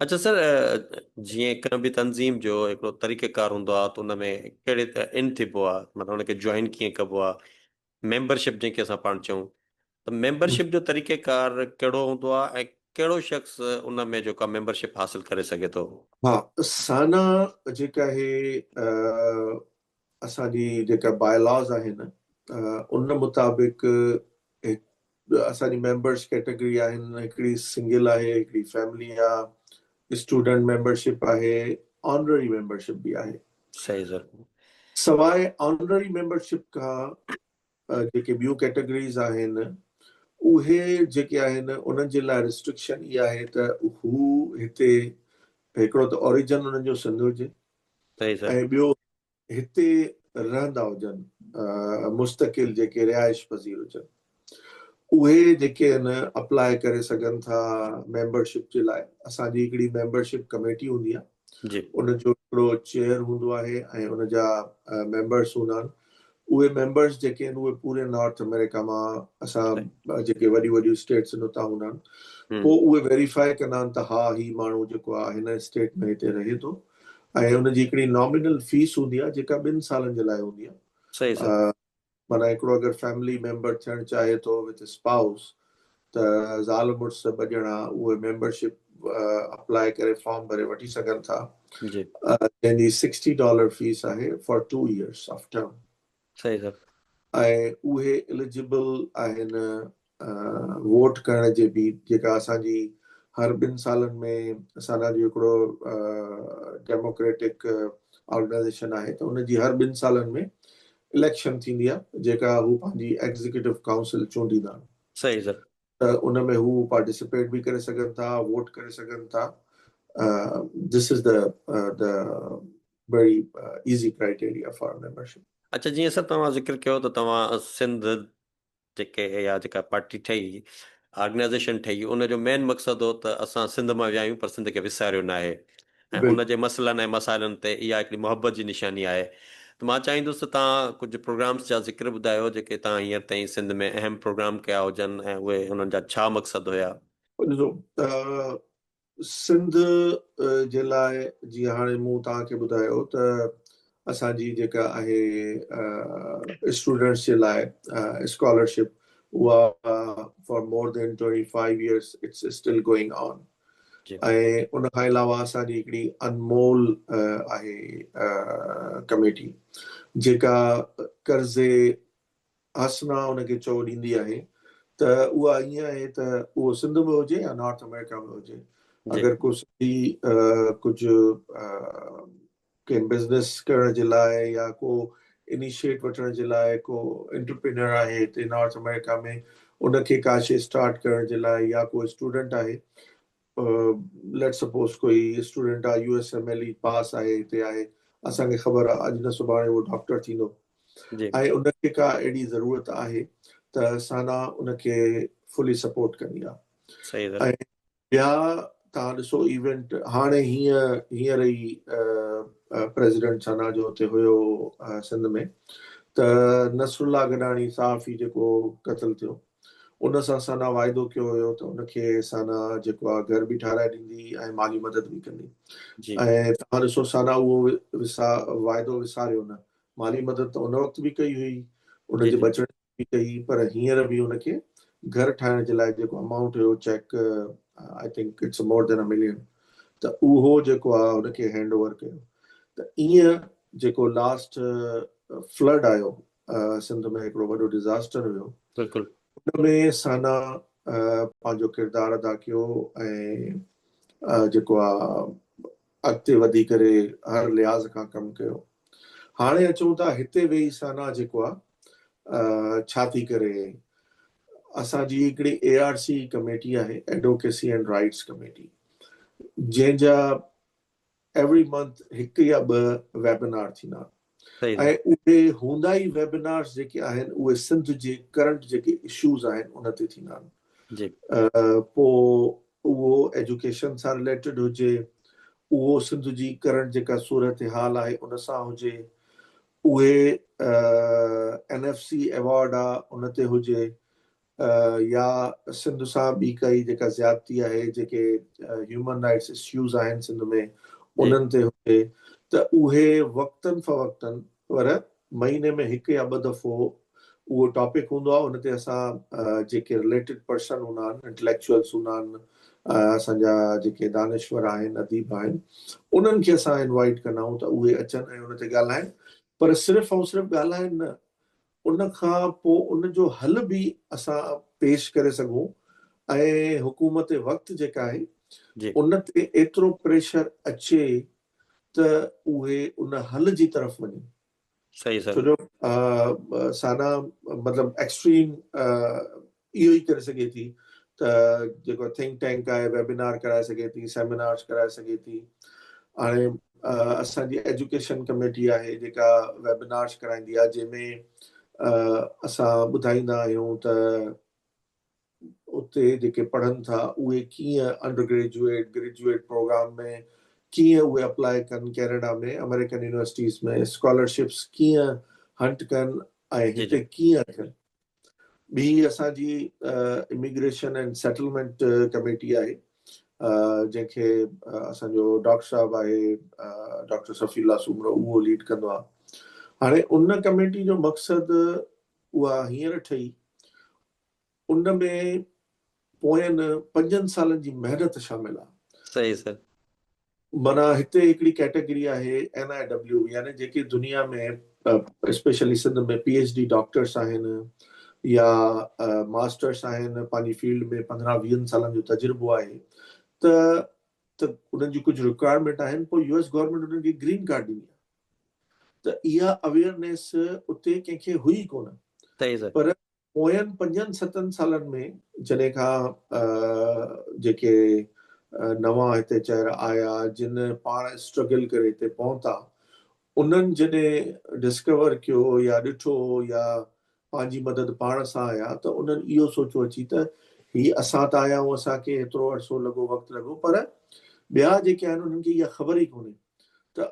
अच्छा सर, जीअं कंहिं बि तंज़ीम जो हिकिड़ो तरीक़ेकार हूंदो आहे त उन में कहिड़े इन थिबो आहे, मतिलबु हुनखे जॉइन कीअं कबो आहे, मेंबरशिप जंहिंखे असां पाण चऊं, त मेंबरशिप जो तरीक़ेकार कहिड़ो हूंदो आहे ऐं कहिड़ो शख़्स उन में जेका मेंबरशिप हासिल करे सघे थो? हा, साना जेका आहे असांजी जेका बायलॉज आहिनि उन मुताबिक़ असांजी मेंबर्स कैटेगरी आहिनि। हिकिड़ी सिंगल आहे, हिकिड़ी फैमिली आहे, स्टूडेंट मेंबरशिप आहे, ऑनररी मेंबरशिप बि आहे। सही सर। सवाइ ऑनररी मेंबरशिप खां जेके ॿियूं कैटेगरीज़ आहिनि उहे जेके आहिनि उन्हनि जे लाइ रिस्ट्रिक्शन इहा आहे त हू हिते हिकिड़ो त ओरिजिन उन्हनि जो सिंध हुजे सही सर। ऐं ॿियो हिते रहंदा हुजनि, मुस्तकिल जेके रिहाइश पज़ीर हुजनि, उहे जेके आहिनि अप्लाई करे सघनि था मेंबरशिप जे लाइ। असांजी हिकिड़ी मेंबरशिप कमेटी हूंदी आहे, जी। उनजो हिकिड़ो चेयर हूंदो आहे ऐं उनजा मेंबर्स हूंदा आहिनि। उहे मेंबर्स जेके आहिनि उहे पूरे नॉर्थ अमेरिका मां असां जेके वॾी वॾियूं स्टेट्स आहिनि उतां हूंदा आहिनि। पोइ उहे वेरीफाई कंदा आहिनि त हा ही माण्हू जेको आहे हिन स्टेट में हिते रहे थो, ऐं हुनजी हिकिड़ी नॉमिनल फीस हूंदी आहे जेका 2 सालनि जे लाइ हूंदी सही सर। आहे। माना हिकिड़ो अगरि फैमिली मेंबर थियणु चाहे थो विद स्पाउस त ज़ाल मुड़ुस 2 ॼणा उहे मेंबरशिप अप्लाई करे फॉर्म भरे वठी सघनि था, जी। जंहिंजी $60 फीस आहे फॉर 2 years ऑफ टर्म। सही सर। ऐं उहे एलिजिबल आहिनि वोट करण जे बि, जेका असांजी हर 2 सालनि में असांजो हिकिड़ो डेमोक्रेटिक ऑर्गेनाइजेशन आहे त उनजी हर 2 सालनि में इलेक्शन थींदी आहे जेका हू पंहिंजी एग्जीक्यूटिव काउंसिल चूंडींदा आहिनि। सही सर। त उन में हू पार्टिसिपेट बि करे सघनि था, वोट करे सघनि था। This is the very easy criteria for membership. अच्छा, जीअं सर तव्हां ज़िक्र कयो त तव्हां सिंध जेके या जेका पार्टी ठही, ऑर्गेनाइज़ेशन ठही, उनजो मेन मक़सदु हो त असां सिंध मां विया आहियूं पर सिंध खे विसारियो न आहे ऐं उन जे बिल्कुलु। मसइलनि ऐं मसाइलनि ते इहा हिकिड़ी मोहबत जी निशानी आहे। त मां चाहींदुसि त तव्हां कुझु प्रोग्राम्स जा ज़िक्र ॿुधायो जेके तव्हां हींअर ताईं सिंध में अहम प्रोग्राम कया हुजनि ऐं उहे हुननि जा छा मक़सदु हुया? ॾिसो, सिंध जे लाइ जीअं हाणे मूं तव्हांखे ॿुधायो त असांजी जेका आहे स्टूडेंट्स जे लाइ स्कॉलरशिप उहा for more than 25 years it's still going on. जी। ऐं उन खां अलावा असांजी हिकिड़ी अनमोल आहे कमेटी जेका कर्ज़े हसना उनखे चओ ॾींदी आहे। त उहा ईअं आहे त उहो सिंध में हुजे या नॉर्थ अमेरिका में हुजे, जी। अगरि को सिंधी कुझु कंहिं बिज़नेस करण जे लाइ या को इनिशिएट वठण जे लाइ को एंटरप्रेन्योर आहे हिते नॉर्थ अमेरिका में, उनखे का शइ स्टार्ट करण जे लाइ, या को स्टूडेंट आहे, लेट सपोज कोई स्टूडेंट आहे USMLE पास आहे हिते आहे, असांखे ख़बर आहे अॼु न सुभाणे उहो डॉक्टर थींदो जी। ऐं उनखे का अहिड़ी ज़रूरत आहे त साना उनखे फुली सपोर्ट कंदी सही आहे। सर। ऐं ॿिया तव्हां ॾिसो इवेंट हाणे हींअर ई प्रेसिडेंट साना जो हुते हुयो सिंध में, त नसरुल्ला गडानी साफ़ी जेको क़तल थियो, उन सां साना वाइदो कयो हुयो त उनखे साना जेको आहे घर बि ठाराए ॾींदी ऐं माली मदद बि कंदी। जी। ऐं तव्हां ॾिसो साना उहो वाइदो विसारियो न। माली मदद त उन वक़्तु बि कई हुई, जी। उनजे जी। बचण बि कई, पर हींअर बि उनखे घर ठाहिण जे लाइ जेको अमाउंट हुयो cheque, I think it's more than $1 million, त उहो जेको आहे उनखे हैंड ओवर कयो। त ईअं जेको लास्ट फ्लड आयो सिंध में, हिकिड़ो वॾो डिज़ास्टर हुयो, बिल्कुलु। उनमें साना पंहिंजो किरदारु अदा कयो ऐं जेको आहे अॻिते वधी करे हर लिहाज़ खां कमु कयो। हाणे अचूं था हिते वेही साना जेको आहे छा थी करे, असांजी हिकिड़ी ARC कमेटी आहे, एडवोकेसी एंड राइट्स कमेटी, जंहिंजा एवरी मंथ 1 या 2 वेबिनार थींदा सही ऐं सर। उहे हूंदा ई वेबिनार्स जेके आहिनि उहे सिंध जे करंट जेके इश्यूज़ आहिनि उन ते थींदा जी। आहिनि। पोइ उहो एजुकेशन सां रिलेटेड हुजे, उहो सिंध जी करंट जेका सूरत हाल आहे उन सां हुजे, उहे NFC अवॉर्ड आहे उन ते हुजे, या सिंध सां ॿी काई जेका ज़्यादती आहे, जेके ह्यूमन राइट्स इश्यूज़ आहिनि सिंध में, उन्हनि ते हुजे त उहे वक़्तनि फ़वक़्तनि, पर महीने में हिकु या ॿ दफ़ो उहो टॉपिक हूंदो आहे। उन ते असां जेके रिलेटेड पर्सन हूंदा आहिनि, इंटेलेक्चुअल्स हूंदा आहिनि, असांजा जेके दानिश्वर आहिनि, अदीब आहिनि, उन्हनि खे असां इनवाइट कंदा आहियूं त उहे अचनि ऐं उन ते ॻाल्हाइनि। पर सिर्फ़ु ऐं सिर्फ़ु ॻाल्हाइनि न, उन खां पोइ उन जो हल बि असां पेश करे सघूं, ऐं हुकूमत वक़्तु जेका आहे जी उन ते एतिरो प्रेशर अचे त उहे उन हल जी तरफ़ वञनि। सही छो सर। जो साना मतिलबु एक्सट्रीम इहो ई करे सघे थी त जेको थिंक टैंक आहे, वेबिनार कराए सघे थी, सेमिनार्स कराए सघे थी। हाणे असांजी एजुकेशन कमेटी आहे जेका वेबिनार्स कराईंदी आहे, जंहिंमें असां ॿुधाईंदा आहियूं त उते जेके पढ़नि था उहे कीअं अंडर ग्रेजुएट ग्रेजुएट प्रोग्राम में कीअं उहे अप्लाई कनि, कैनेडा में अमेरिकन यूनिवर्सिटीज़ में स्कॉलरशिप्स कीअं हंट कनि ऐं जी हिते जी कीअं अचनि। ॿी असांजी इमिग्रेशन एंड सेटलमेंट कमेटी आहे, जंहिंखे असांजो डॉक्टर साहब आहे, डॉक्टर सफ़ीला सूमरो, उहो लीड कंदो आहे। हाणे उन कमेटी जो मक़सदु उहा हींअर ठही, उन में पोयनि 5 सालनि जी महिनत शामिल आहे। सही सर। माना हिते हिकिड़ी कैटेगरी आहे NIW, यानी जेकी दुनिया में स्पेशली सिंध में PhD डॉक्टर्स आहिनि या मास्टर्स आहिनि, पंहिंजी फील्ड में 15-20 सालनि जो तजुर्बो आहे, त उन्हनि जी कुझु रिक्वायरमेंट आहिनि, पोइ US गवर्नमेंट उन्हनि खे ग्रीन कार्ड ॾिनी आहे। त इहा अवेयरनेस उते कंहिंखे हुई कोन। सही सर। पर पोयनि 5-7 सालनि में जॾहिं खां जेके नवां हिते चेहरा आया, जिन पाण स्ट्रगल करे हिते पहुता, उन्हनि जॾहिं डिस्कवर कयो या ॾिठो या पंहिंजी मदद पाण सां आया, त उन्हनि इहो सोचो अची त ही असां त आया आहियूं, असांखे एतिरो अरसो लॻो, वक़्तु लॻो, पर ॿिया जेके आहिनि उन्हनि खे इहा ख़बर ई कोन्हे। त